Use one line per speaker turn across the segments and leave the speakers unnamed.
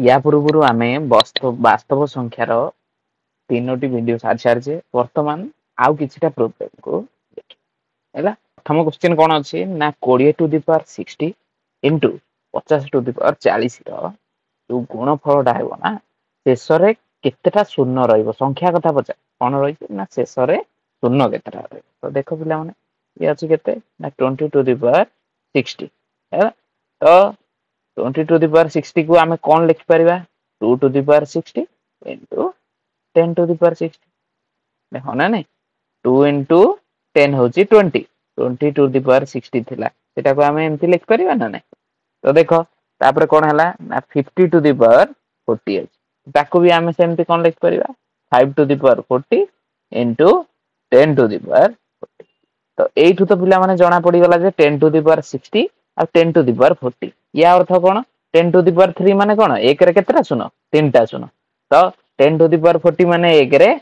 या पूर्व आम वास्तव संख्यार तीनोटी वीडियो सारी सारी वर्तमान आउ किछिटा प्रोब्लेम को देखिए। प्रथम क्वेश्चन कौन अच्छी ना 20 to the power 60 into 50 to the power 40 जो गुणफलटा है ना शेष में केतेटा शून्य रहिबो संख्या कथा पचार कौन रही ना शेष में शून्य केतेटा रहिबो। तो देख पिला माने ये अच्छी केते ना 20 टू दी पावर 60 है। तो 20 टू दी पावर 60 को आमे कौन लिखि परिबा 2 to the power 60 into 10 to the power 60 देखो ना नहीं 2 इंटू 10 होची 20 20 टू दी पावर 60 थिला सेटा को आमे एमती लिखि परिबा ना नहीं। तो देखो तापर कौन है ना 50 टू दी पावर 40 अछि ताको भी आमे सेमती कौन लिखि परिबा 5 to the power 40 into 10 to the power 40। तो एठू तो पिला माने जणा पड़ी गला जे 10 टू दी पावर 60 और 10 टू दी पावर 40 या अर्थ कौन 10 टू दी पावर 3 माने कौन एक रे केतेटा शून्य तीनटा शून्य। तो 10 टू दी पावर 40 माने एक रे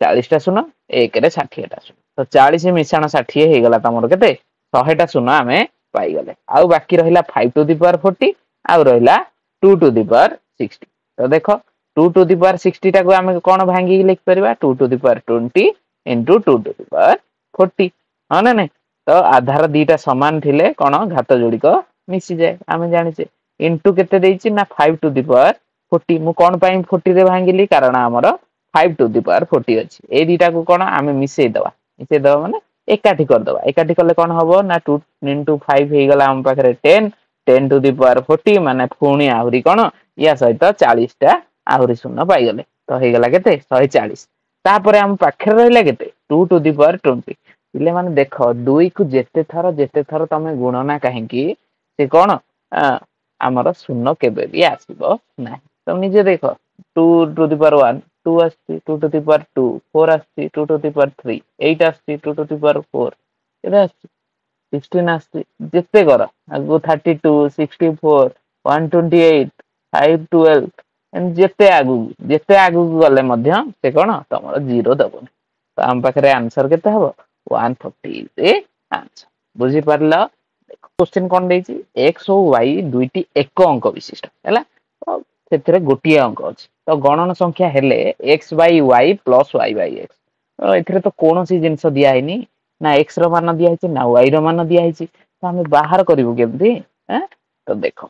40 टा शून्य एक रे 60 टा शून्य। तो 40 मिशाण 60 हे गला तमरो केते 100 टा शून्य आमे पाई गले। आउ बाकी रहिला 5 टू दी पावर 40 आउ रहिला 2 टू दी पावर 60। तो देखो 2 टू दी पावर 60 टा को आमे कोन भांगी लिख परिबा 2 to the power 20 into 2 to the power 40 हां ना नहीं। तो आधार दीटा समान थिले कोन घात जोड़िक मिसी जाए आमे जानिचे इनटू केते देइछि ना 5 टू दी पावर 40 मु कोन पई 40 रे भांगिली कारण हमर 5 टू दी पावर 40 अछि ए दीटा को कोन आमे मिसेई दवा माने एकाठी कर दवा एकाठी करले कोन हबो ना 2 इनटू 5 हे गला हम पाखरे 10 10 टू दी पावर 40 माने पुणी आहुरी कोन या सहित 40 टा आहुरी शून्य पाई गले। तो हे गला केते 140 तापर हम पाखरे रहिला केते 2 टू दी पावर 20 इले माने देखो 2 को जेते थर तमे गुणना काहेकी से कोन हमर शून्य केबे भी आसीबो ना। तो निजे देखो 2 टू दी पावर 1 2 आसी 2 टू दी पावर 2 4 आसी 2 टू दी पावर 3 8 आसी 2 टू दी पावर 4 एटा आसी 16 आसी जेते कर आगो 32 64 128 512 एंड जेते आगु गले मध्य से कोन तमरो 0 दबो। तो हम पाखरे आंसर केते हबो 140 ए आंसर बुझी परला। क्वेश्चन कोन देछि x और y दुईटी एक अंक विशिष्ट हैला तो सेथिरे गोटिए अंक अछि। तो गणन संख्या हेले x by y plus y by x तो एथिरे तो कोनोसी जिंस दिया हैनी ना x रो मान दिया हैछि ना y रो मान दिया हैछि। तो हमें बाहर करिवो केमती हैं तो देखो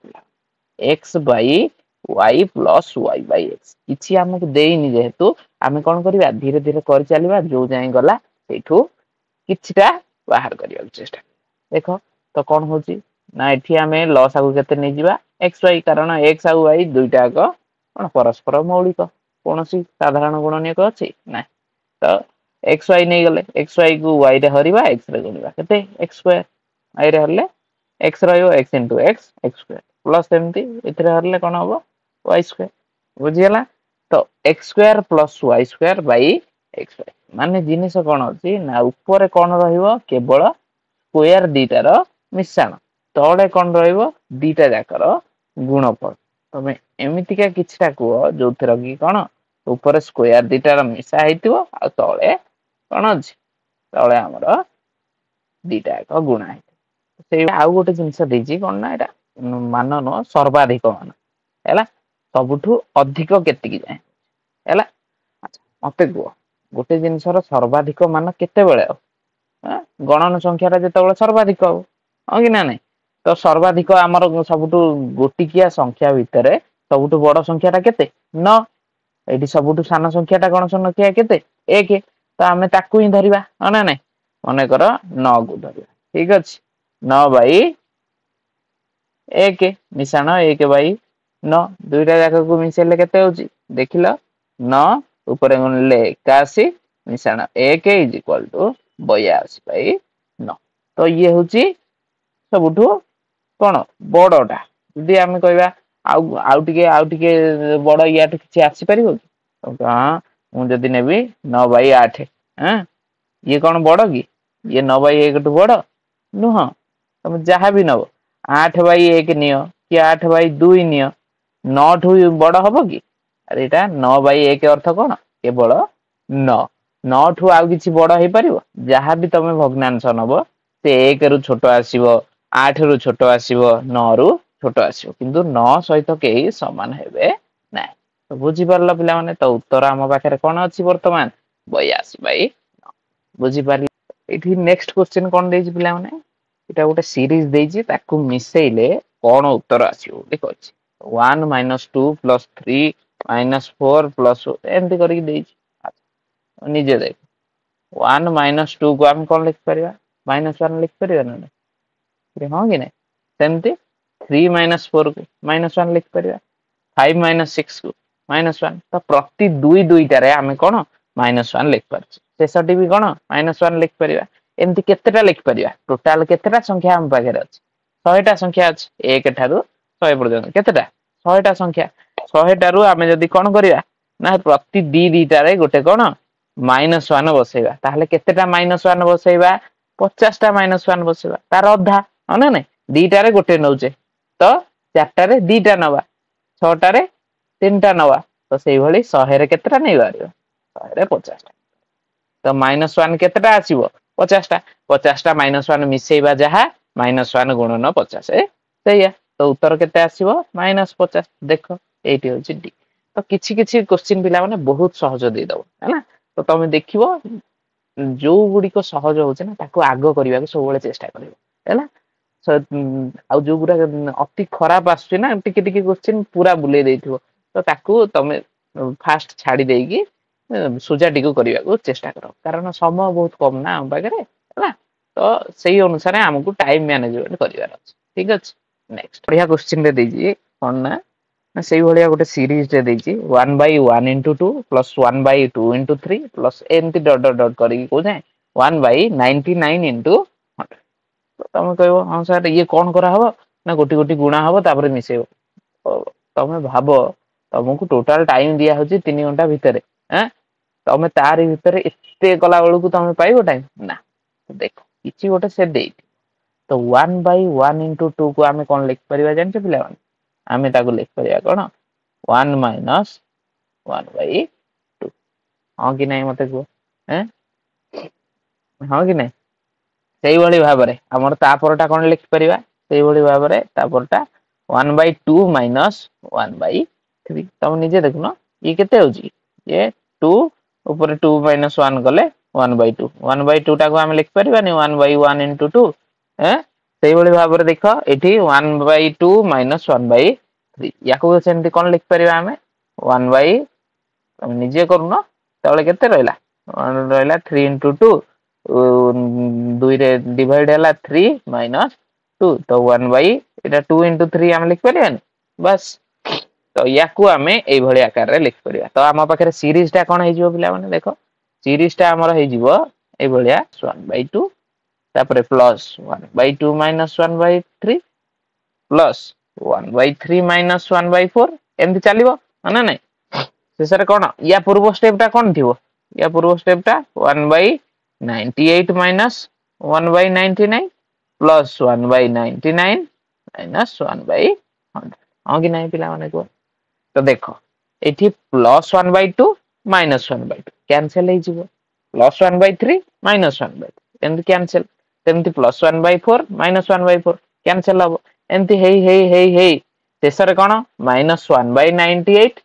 x by y plus y by x किछि हमके देइनी जेहेतु आमे कोन करिवा धीरे धीरे कर चलीबा जो जाय गला सेठू किछिटा बाहर करिया चेष्टा देखो। तो कौन होची ना एठी आमे लॉस आगु केते नै जिबा x y कारण x आ y दुईटा को कोन परस्पर मौलिक कोनोसी साधारण गुणनीयक अछि ना। तो x y नै गले x y को y रे हरिबा x रे गुणिबा केते x स्क्वायर y रे हरले x रहियो x * x x square plus एमती इथरे हरले कोन हबो y स्क्वायर बुझियला। तो x square plus y square by x square माने जिनिस कोन अछि ना ऊपर कोन रहिबो केवल स्क्वायर दीटार मिश्रण तळे कोन रहइबो दीटा जाकर गुणफल। तमे एमितिका किछटा को जोथरा की कोन ऊपर स्क्वायर दीटार मिसा हेतिबो आ तळे कोन अछि तळे हमर दीटा को गुणा हेतिबो से आ गोटे जिंस देछि कोन ना एटा मान न सर्वाधिक मान हैला सबुठु अधिक केति की जाय हैला। अच्छा मते को गोटे जिंसर सर्वाधिक मान केते बेले गणन संख्याटा जेतेबेले सर्वाधिक हो कि ना नहीं। तो सर्वाधिक आमर सबुठु गोटिकिया संख्या भितरे सबुठु बड़ संख्याटा केते 9 एठी सबुठु सान संख्याटा गण संख्या केते 1 तो आमे ताकू ही धरिबा ना नहीं मने कर 9 को धरिबा ठीक अछि 9 बाई 1 मिशाण 1 बाई 9 दुईटा जाक को मिसेले केते होची देखिलो 9 ऊपर गुणले 81 मिशाण 1 = 82 बाई 9। तो ये होची सबुठु कोन बडटा जदी आमे कहबा आउ टिके बड याठ किछि आसी परिबो कि हां मु जदी नेबी 9 बाई 8 हैं ये कोन बड की ये 9 बाई 1 टु बड नुह तुम जहा भी नबो 8 बाई 1 नियो कि 8 बाई 2 नियो 9 ठु बड हबो कि अरे एटा 9 बाई 1 अर्थ कोन केवल 9 9 ठु आउ किछि बड हे परिबो जहा भी तमे भग्नांश नबो से 1 रु छोटो आसीबो 8 रु छोटो आसीबो 9 रु छोटो आसीबो किंतु 9 सहित केही समान हेबे बुझी पारल पिला माने तो उत्तर आम पाखे कौन अच्छी बर्तमान 82/9 बुझी पार। ये नेक्स्ट क्वेश्चन कौन देछि पिला माने एटा गोटे सीरीज देछि ताकू मिसेइले कौन उत्तर आसीबो देखो 1 - 2 + 3 - 4 प्लस एमती करके देछि निजे देख 1 - 2 को हम कौन लिख परिबा -1 लिख परिबा ना हाँ कि नहीं सेमती 3 - 4 को -1 लिख परिबा 5 - 6 को -1 तो प्रति दुई दुईटारे आमे कौन -1 लिख पारछ शेषटी भी कौन -1 लिख परिबा एमती केतेटा लिख परिबा टोटाल केतेटा संख्या हम पाखे अछि 100टा संख्या अछि 1 ठारू 100 पर्यंत केतेटा 100टा संख्या 100 रू आमे जदी कौन करिया ना प्रति दीटारे गोटे कौन -1 बसेबा ताहले केतेटा -1 बसेबा 50टा -1 बसेबा तार अधा ना नहीं दीटारे गोटे नौचे तो 4टारे दीटा नवा 6टारे 3टा नवा तो सेही भली 100 रे केतेटा नै बारियो 100 रे 50टा तो -1 केतेटा आसीबो 50टा 50टा -1 मिसेइबा जहा -1 गुणन 50 सेया तो उत्तर केते आसीबो -50 देखो एठी होची डी तो किछि किछि क्वेश्चन पिला माने बहुत सहज दे दबो हैना तो तमे देखिबो जो गुडी को सहज होचे ना ताको आगो करबा को सब बेले चेष्टा करिवो हैना आ जो गुडा अति खराब आछे ना टिके टिके क्वेश्चन पूरा बुले देथिबो तो ताको तमे फास्ट छाडी देगी सुजाटी को करबा को चेष्टा करो कारण समय बहुत कम ना हम पाखरे हैना तो सही अनुसार हमकु टाइम मैनेजमेंट करिवार अछि ठीक अछि नेक्स्ट बढ़िया क्वेश्चन दे देजी कोन ना ना सही भलिया गोटे सीरीज दे देजी 1/1 * 2 + 1/2 * 3 प्लस एमती डॉट डॉट डॉट करी को जाय 1/99 * 100 तो तमे कहबो हां सर ये कोन करा हबो ना गोटी गोटी गुणा हबो तापर मिसेबो तमे भाबो तमको टोटल टाइम दिया होची 3 घंटा भितरे हैं तमे तारी भितरे एते कला बेलू को तमे पाइबो टाइम ना देखो किछि गोटे से दे तो 1/1 * 2 को आमे कोन लिख परिबा जानछे पिला माने आमे ताको लिख परिबा कोन 1 - 1/2 हां कि नहीं मते को हैं हां कि नहीं सेही भली भाबरे हमर ता परटा कोन लिख परिबा सेही भली भाबरे ता परटा 1/2 - 1/3 तम निजे देखनो ये केते होची ये 2 ऊपर 2 - 1 गले 1/2 1/2 टा को हम लिख परिबा नि 1/1 * 2 हैं सेही भली भाबरे देखो एठी 1/2 - 1/3 याको सेमती कोन लिख परिबा हमें 1 बाय तम निजे करूनो तबले केते रहला रहला 3 * 2 2 रे डिवाइड हला 3 - 2 तो 1 बाय एटा 2 * 3 हम लिख परियानी बस तो याकू हमें एई भली आकार रे लिख परिया तो हम पाखरे सीरीज टा कोन हे जिवो पिला माने देखो सीरीज टा हमर हे जिवो एई भलिया 1/2 तापरे प्लस 1/2 - 1/3 प्लस 1/3 - 1/4 एमती चलिबो ना नहीं शेषरे कोन या पूर्व स्टेप टा कोन थिबो या पूर्व स्टेप टा 1/98 - 1/99 प्लस 1/99 - 1/100 हां कि नहीं पिला माने को तो देखो एठी प्लस 1/2 माइनस 1/2 कैंसिल हे जिवो प्लस 1/3 माइनस 1/2 एमती कैंसिल तेमती प्लस 1/4 माइनस 1/4 कैंसिल हबो एमती हेई शेषरे कोन -1/98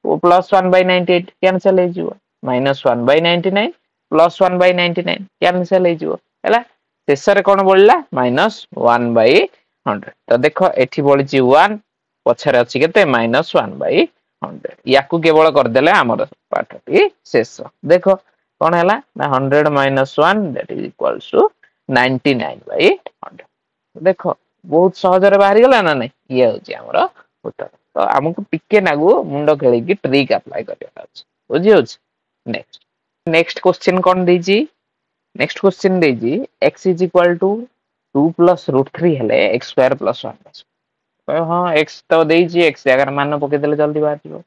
प्लस 1/98 कैंसिल हे जिवो -1/99 प्लस 1/99 कैंसिल हे जिवो हैला शेषरे कोन बोलला -1/100 तो देखो एठी बोलची 1 पछरे अछि केते -1/100 याकू केवल कर देले हमर पाठटी शेष देखो कोन हैला ना 100 - 1 दैट इज इक्वल्स टू 99/100 देखो बहुत सहज रे बाहरी गेला ना नहीं ये होची हमर उत्तर तो हमकु टिके नागु मुंडो खेली की ट्रिक अप्लाई करिया अछि बुझी होची नेक्स्ट नेक्स्ट क्वेश्चन कोन देजी नेक्स्ट क्वेश्चन देजी x = 2 + √3 हेले x² + 1 हां x तो देजी x अगर मान पके देले जल्दी बाहर जिवो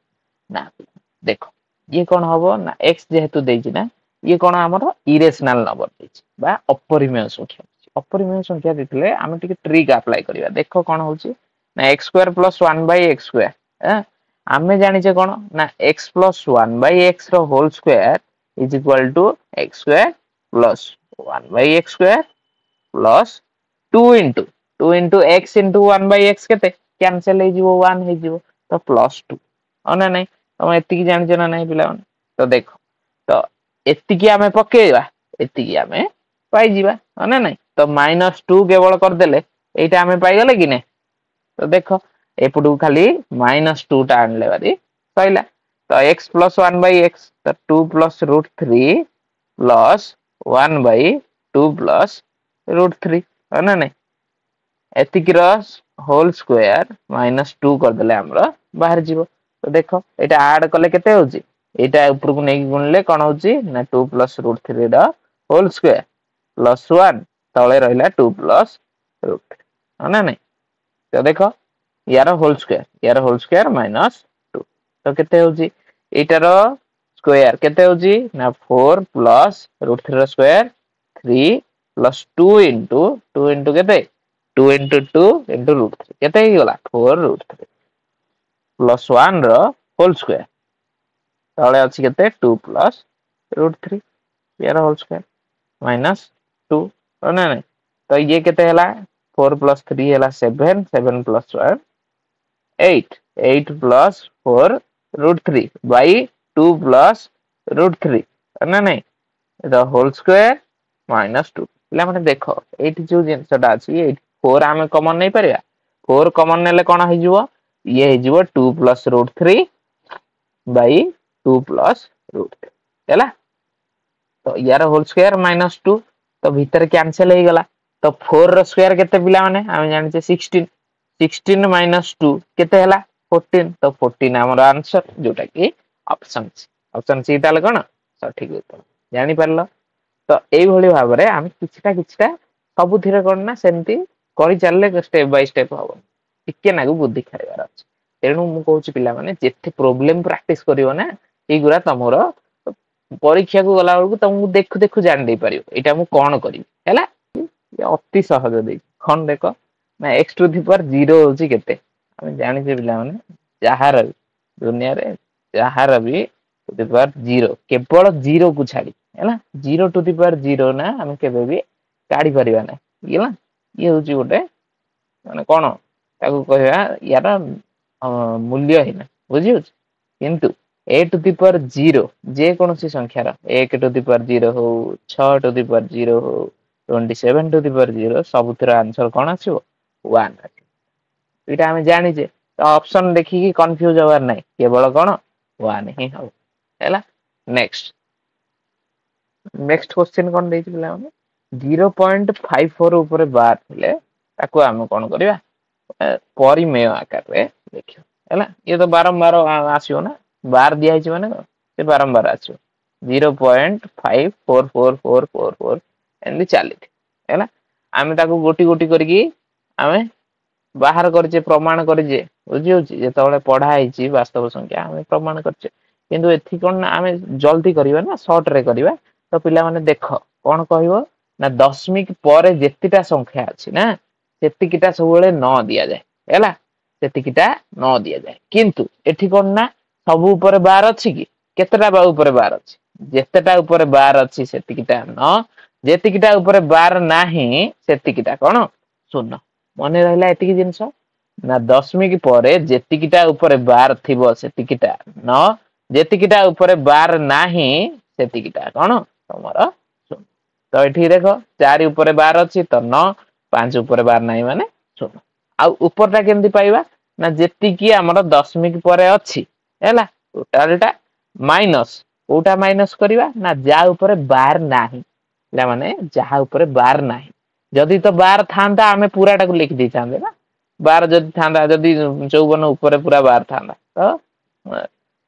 ना देखो ये कोन हबो ना x जेहेतु देजी ना ये कोन हमर इरेशनल नंबर देजी बा अपरिमेय संख्या देथिले हम टिके ट्रिक अप्लाई करिया देखो कोन होची ना x² + 1/x² हैं आमे जानि जे कोन ना x + 1/x रो whole square is equal to x² + 1/x² plus 2 * 2 x * 1/x केते कैंसिल हे जिवो 1 हे जिवो तो +2 अना नहीं तुम एतिकी जानिଛ ना नहीं पिला माने तो देख तो एतिकी आमे पकेइबा एतिकी आमे पाई जीवा ना नहीं तो -2 केवल कर देले एटा आमे पाई गले कि नहीं तो देख एपटू खाली -2 टा आनले बारी सइला तो x + 1 / x तो 2 + √3 प्लस 1 / 2 प्लस √3 है ना नहीं एतिकी होल स्क्वायर -2 कर देले हमरा बाहर जीवो तो देखो एटा ऐड कले केते होची एटा ऊपर को नेकी गुणले कोन होची ना 2 + √3 दा होल स्क्वायर प्लस 1 तळे रहिला 2 + √3 है ना नहीं तो देखो यार होल स्क्वायर -2 तो केते होची एटार स्क्वायर केते होची ना 4 + √3 रो स्क्वायर 3 + 2 * केते 2 * 2 * √3 केते ही गला 4 √3 प्लस 1 रो होल स्क्वायर तळे अछि केते 2 + √3 यार होल स्क्वायर -2 ना नहीं तो ये केते हला 4 + 3 हला 7 7 + 1 8 8 + 4 √3 by 2 + √3 ना नहीं the whole square -2 पिला माने देखो एठी जो जिंसटा अछि 4 आमे कॉमन नै परिया 4 कॉमन नेले कोन हो जिवो ये हो जिवो 2 + √3 by 2 + √3 हैला तो यार होल स्क्वायर -2 तो भीतर कैंसिल हो गला तो 4 रो स्क्वायर केते पिला माने हम जानि छे 16 16 - 2 केते हला 14 तो 14 हमर आंसर जोटा कि ऑप्शन सी ताले कोन सठिक उत्तर जानि परलो तो एई भली भाबरे हम किछटा सबुथिरे कोन ना सेमती करि चलले स्टेप बाय स्टेप हो टिके नागु बुद्धि खाइबार अछि तेणु मु कहूची पिला माने जेते प्रॉब्लम प्रैक्टिस करियो ना एई गुरा तमरो परीक्षा को गला बेलକୁ तुमको देखु देखु जान दे परियो एटा मु कोन करी हैला ये अति सहज दे खन देखो ना x⁴ होची केते हम जानि जे पिला माने जहार दुनिया रे जहार भी * 0 केवल 0 को छाडी हैला 0⁴ ना हम केबे भी काढी परिबा ना गेला ये होची गोटे माने कोन ताको कहया यार मूल्य हिना बुझी होची किंतु a⁴ जे कोनोसी संख्या रा 1⁴ हो 6⁴ हो 27⁴ सबुतिर आंसर कोन आछो 1 एटा हम जानि जे तो ऑप्शन देखि कि कंफ्यूज होवार नै केवल कोन 1 ही हो हैला नेक्स्ट क्वेश्चन कोन देछि पिला माने 0.54 ऊपर बार थिले ताको हम कोन करिवा परिमेय आकार रे देखियो हैला ये तो बारंबार आसियो ना बार दिया हिच माने से बारंबार आसियो 0.544444 एंदी चाली हैला आमे ताको गोटी गोटी करके आमे बाहर करजे प्रमाण करजे बुझी होची जेतबेले पढा हिची वास्तव संख्या आमे प्रमाण करजे किंतु एथि कोन आमे जल्दी करिवा ना शॉर्ट रे करिवा तो पिला माने देखो कोन कहिवो ना दशमिक परे जेतिटा संख्या अछि ना सेतिकिटा सबले न दिया जाय हैला सेतिकिटा न दिया जाय किंतु एथि कोन ना सब ऊपर 12 अछि कि केतेटा बा ऊपर 12 अछि जेतेटा ऊपर 12 अछि सेतिकिटा न जेतिकिटा ऊपर 12 नाही सेतिकिटा कोन शून्य मने रहला एतिकी जिंस ना दशमिक परे जेतिकिटा ऊपर 12 थिबो सेतिकिटा न जेतिकिटा ऊपर 12 नाही सेतिकिटा कोन तमरो शून्य तो एठी देखो 4 ऊपर 12 अछि तो न 5 ऊपर 12 नाही माने शून्य आ ऊपरटा केमति पाइबा ना जेतिकी हमर दशमिक परे अछि हैला टोटलटा माइनस ओटा माइनस करिवा ना जा ऊपर 12 नाही ला माने जा ऊपर 12 नाही जदी तो 12 थांदा हमें पूराटा को लिख दै थांदे ना 12 जदी थांदा जदी 54 ऊपर पूरा 12 थांदा तो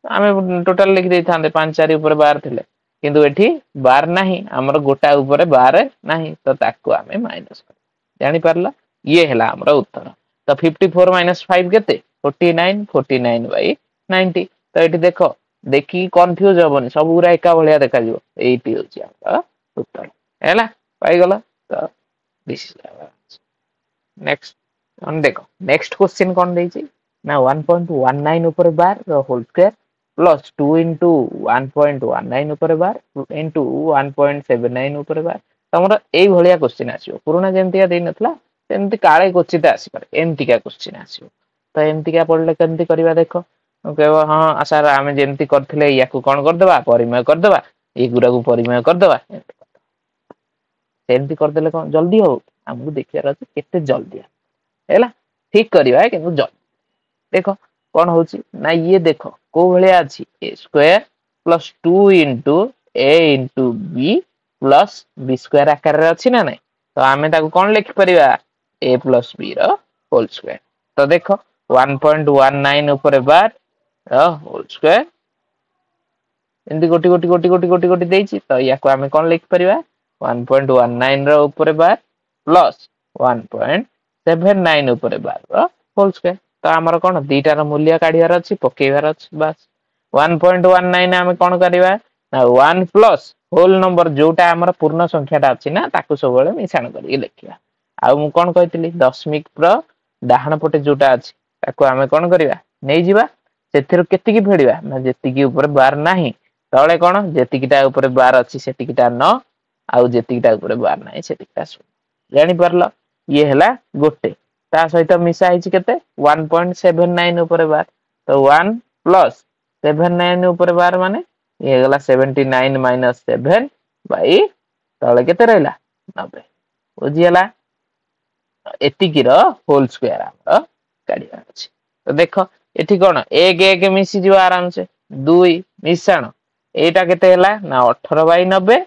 हमें टोटल लिख दै थांदे 5 4 ऊपर 12 थिले किंतु एठी 12 नाही हमर गोटा ऊपर 12 नाही तो ताको हमें माइनस कर जानि परला ये हैला हमर उत्तर तो 54 - 5 केते 49 49 / 90 तो एठी देखो देखि कंफ्यूज होबनी सब पूरा एका भलिया देखा जिवो एठी होची हमर उत्तर हैला पाई गला तो दिस इज नेक्स्ट देखो नेक्स्ट क्वेश्चन कोन देछि ना 1.19 ऊपर बार होल स्क्वायर प्लस 2 * 1.19 ऊपर बार इनटू 1.79 ऊपर बार तमरा एई भलिया क्वेश्चन आसीयो पुराना जेमतिया देइ नथला सेमति काळे क्वेश्चन आसी पारे एमतिका क्वेश्चन आसीयो तो एमतिका पढले केमति करबा देखो कहब हाँ सर आम जमी करते या कौन करदे परिमेय करदे युरा को परिमेय करदे सेमती करदे कौन जल्दी हो आमको देखियार अच्छे केते जल्दी है ठीक करवा कि जल्दी देख कौन हूँ ना ये देख को भाया अच्छी A square plus 2 into A into B plus B square आकार अच्छी ना नहीं तो आम कौन लिखिपर ए प्लस बी रोल स्क्वायर तो देख 1.19 ऊपर बार होल स्क्वायर एमती गोटी गोटी गोटी गोटी गोटी गोटी देछि तो या को आमे कोन लिख परिबा 1.19 रो ऊपर बार प्लस 1.79 ऊपर बार रो होल स्क्वायर तो हमर कोन दीटा रो मूल्य काढियार अछि पकेइबार अछि बस 1.19 आमे कोन करिवा ना 1 प्लस होल नंबर जोटा हमर पूर्ण संख्याटा अछि ना ताकू सब बेले मिसाण करी लिखिया आ मु कोन कहितली दशमिक प्र डाहण पटे जोटा अछि ताकू आमे कोन करिवा नै जिबा सेथिर केतिकी फेडिबा ना जेतिकी ऊपर बार नाही तळे कोन जेतिकीटा ऊपर बार अछि सेतिकीटा 9 आउ जेतिकीटा ऊपर बार नाही सेतिकीटा 16 जानि परलो ये हला गोटे ता सहित मिसा हिची केते 1.79 ऊपर बार तो 1 प्लस 79 ऊपर बार माने ये गला 79 माइनस 7 बाई तळे केते रहला 90 बुझियला एतिकी रो होल स्क्वायर हमर काढिया अछि तो देखो एठी कोन एक एक मिसी जो आराम से 2 मिसाण एटा केते हला ना 18 बाई 90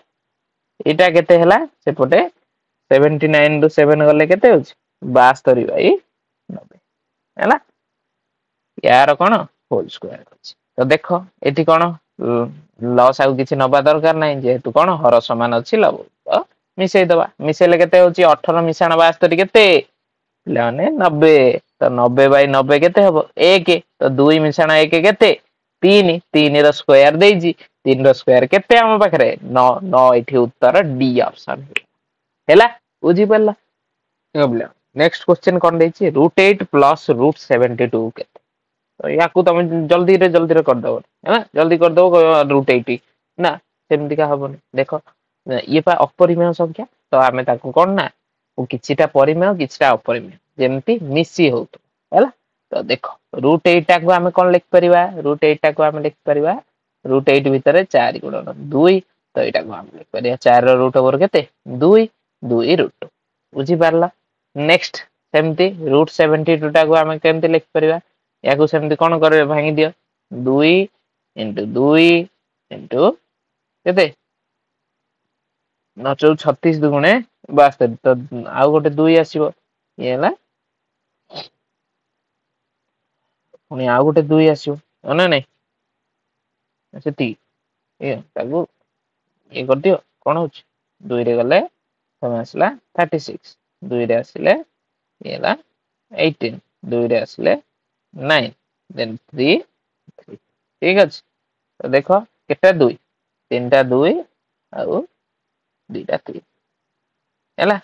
एटा केते हला सेपटे 79 रु 7 गले केते होछ 72 बाई 90 हैला यार कोन होल स्क्वायर अछि तो देखो एठी कोन लॉस आउ किछि नबा दरकार नै जेहेतु कोन हर समान अछि लब तो मिसेई दबा मिसेले केते होछि 18 मिसाण 72 केते लाने 90 तो 90 बाई 90 केते हबो 1 तो 2 मिसाण 1 केते 3 3 रो स्क्वायर देजी 3 रो स्क्वायर केते हम पाखरे 9 9 एठी उत्तर डी ऑप्शन हैला बुझी परला गबला नेक्स्ट क्वेश्चन कोन देछि √8 प्लस √72 केते तो याकू तुम जल्दी रे कर दो है जल्दी कर दो √80 ना सेमती का हबो देखो ये पा अपरिमेय संख्या तो आमे ताकू कोन ना किछिटा परिमेय किछिटा अपरिमेय जेमती मिसी हो हैला तो देखो √8 टा को आमे कोन लिख परिबा √8 टा को आमे लिख परिबा √8 भीतर 4 गुणन 2 तो एटा को आमे लिख परिबा 4 रो रूट ओवर केते 2 2 √2 बुझी पारला नेक्स्ट सेमती √72 टा को आमे केमती लिख परिबा याकू सेमती कोन करबे भांगी दियो 2 * 2 * केते 9 4 36 दुगुणे 72 तो आउ गोटे 2 आसीबो ये हला पुनी आउ गोटे 2 आसीबो ओना नै सेती ये ताकू ये कर दियो कोन होछ 2 रे गले समय आसला 36 2 रे आसीले ये हला 18 2 रे आसीले 9 देन 3 ठीक अछि तो देखो केटा 2 तीनटा 2 आउ दीटा 3 हैला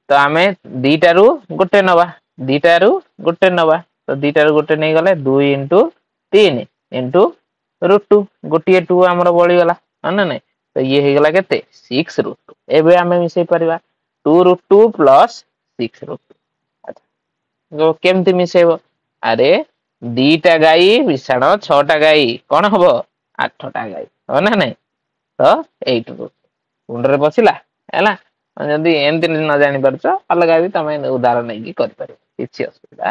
तो आमे दीटा रु गोटे नबा दीटा रु गोटे नबा तो दीटा रु गोटे नै गले 2 * 3 * √2 गोटे 2 हमर बळी गला अन नै तो ये हे गला केते 6 √2 एबे आमे मिसै परिबा 2 √2 प्लस 6 √2 अच्छा जो केमती मिसेबो अरे दीटा गाई मिसाण 6 टा गाई कोन हबो 8 टा गाई हो ना नै तो 8 √2 उंडरे बसिला हैला जदी एमती न जानि परछो अलगा भी तमे उदाहरण नै की कर पारे किछि असुविधा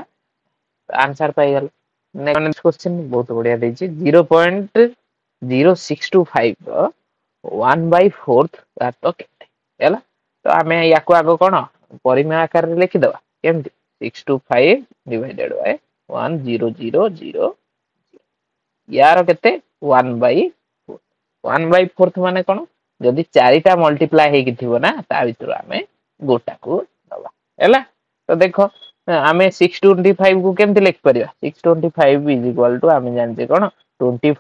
आंसर पाई गल नेक्स्ट क्वेश्चन बहुत बढ़िया देछि 0.0625 1/4 तो केते हैला तो आमे याको आगो कोन परिमेय आकार रे लिखि दबा केमती 625 डिवाइडेड बाय 1000 यार केते 1/4 1/4 माने कोन जदी चारिटा मल्टीप्लाई हे कि थिबो ना ता भितर आमे गोटा को दबा हैला तो देखो आमे 625 को केमती लिख परिबा 625 आमे जानते कोन 25 *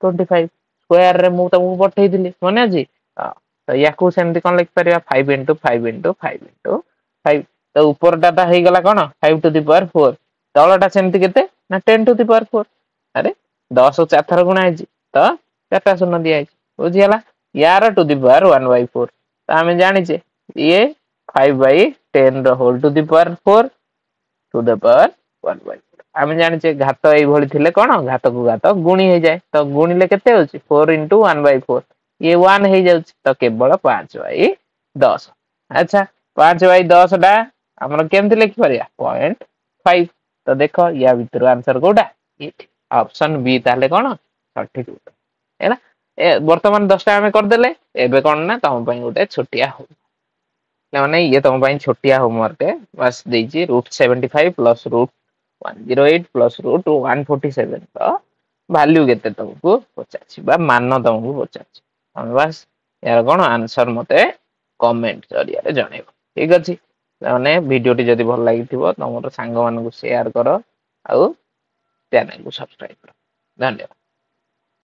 25 स्क्वायर रे मु तमु पठै दिली माने अछि तो याकू सेमती कोन लिख परिबा 5 * 5 * 5 * 5 तो ऊपर डाटा हे गला कोन 5 टू द पावर 4 तळटा सेमती केते ना 10 टू द पावर 4 अरे 10 4 थर गुणा है तो केटा शून्य दिया है बुझियला यार टू द पावर 1/4 तो आमे जानि छे ये 5/10 the whole to the power 4 to the power 1/4 ଆମେ ଜାଣିଛେ ଘାତ ଏଇଭଳି ଥିଲେ କଣ ଘାତକୁ ଘାତ ଗୁଣି ହେଇଯାଏ ତ ଗୁଣିଲେ କେତେ ହଉଛି 4 into 1/4 ଇଏ 1 ହେଇଯାଉଛି ତ କେବଳ 5/10 ଆଚ୍ଛା 5/10 ଟା ଆମର କେମିତି ଲେଖିପାରିବା 0.5 ତ ଦେଖ ୟା ଭିତରୁ ଆନ୍ସର କୋଉଟା ଅପସନ ବି ତାହେଲେ କଣ ସଠିକ ଉତ୍ତର ହେଲା ବର୍ତ୍ତମାନ 10ଟା ଆମେ କରିଦେଲେ ଏବେ କଣ ନା ତମ ପାଇଁ ଗୋଟେ ଛୋଟିଆ ମାନେ ଇଏ ତମ ପାଇଁ ଛୋଟିଆ ହୋମୱାର୍କ ବାସ୍ ଦେଇଛି √75 ପ୍ଲସ √108 ପ୍ଲସ √147 ତ ଭାଲ୍ୟୁ କେତେ ତମକୁ ପଚାରୁଛି ବା ମାନ ତମକୁ ପଚାରୁଛି ତମେ ବାସ୍ ଏହାର କଣ ଆନ୍ସର ମତେ କମେଣ୍ଟ ଜରିଆରେ ଜଣେଇବ ଠିକ ଅଛି ମାନେ ଭିଡିଓଟି ଯଦି ଭଲ ଲାଗିଥିବ ତମର ସାଙ୍ଗମାନଙ୍କୁ ସେୟାର କର ଆଉ ଚ୍ୟାନେଲକୁ ସବସ୍କ୍ରାଇବ କର ଧନ୍ୟବାଦ।